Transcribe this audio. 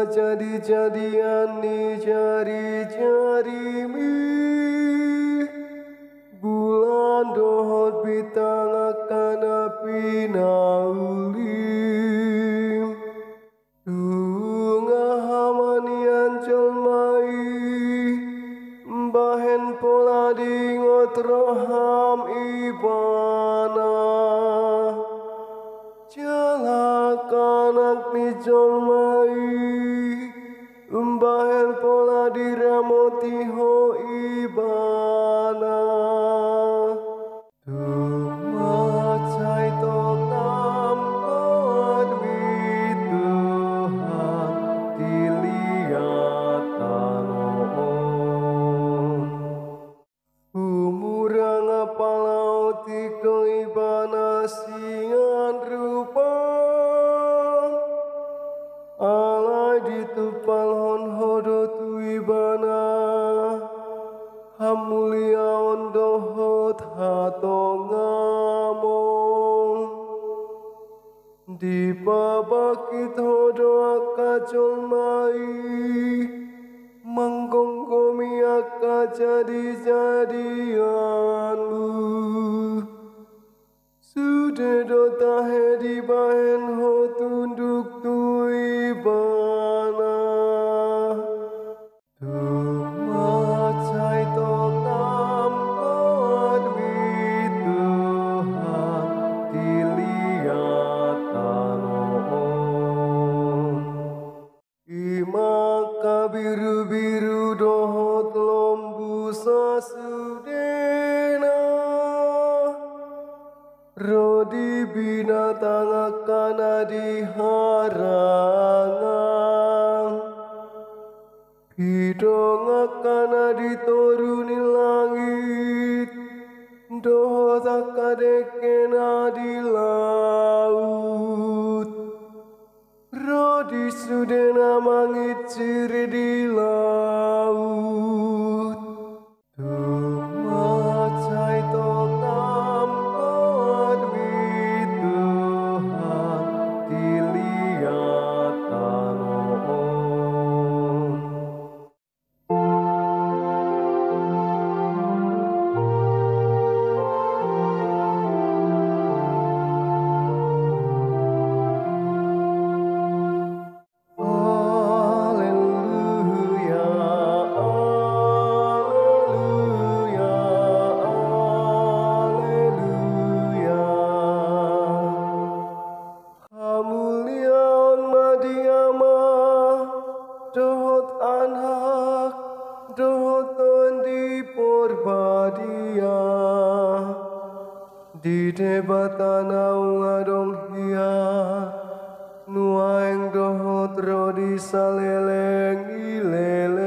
jadi-jadian ni jari-jari mi bulan dohot bitang akan api naulim tunga hamanian colmai bahen pola dingot roham ibana jalakanak ni colmai bahen pola diramoti ho ibana tumacai tongam kon Tuhan diliatan umurang apalau tiko ibana singan rupa alai ditupal hon hodo tu ibana hamulia ondohot hatongamong di babakit hodo akacol mai manggonggomi akka jadi-jadianmu sudedo tahe di bahen ho tunduk tu ibana tumacai tongam kon Tuhan diliatan imaka biru-biru dohot lombu sasudena rodi binatang akan diharangan hidung akan dituruni langit dohot akadekena di laut rodi sudena mangit ciri di laut tumacai tongam kon Tuhan diliatan di debatan ngadong hia nuaeng dohot rodi saleleng ilele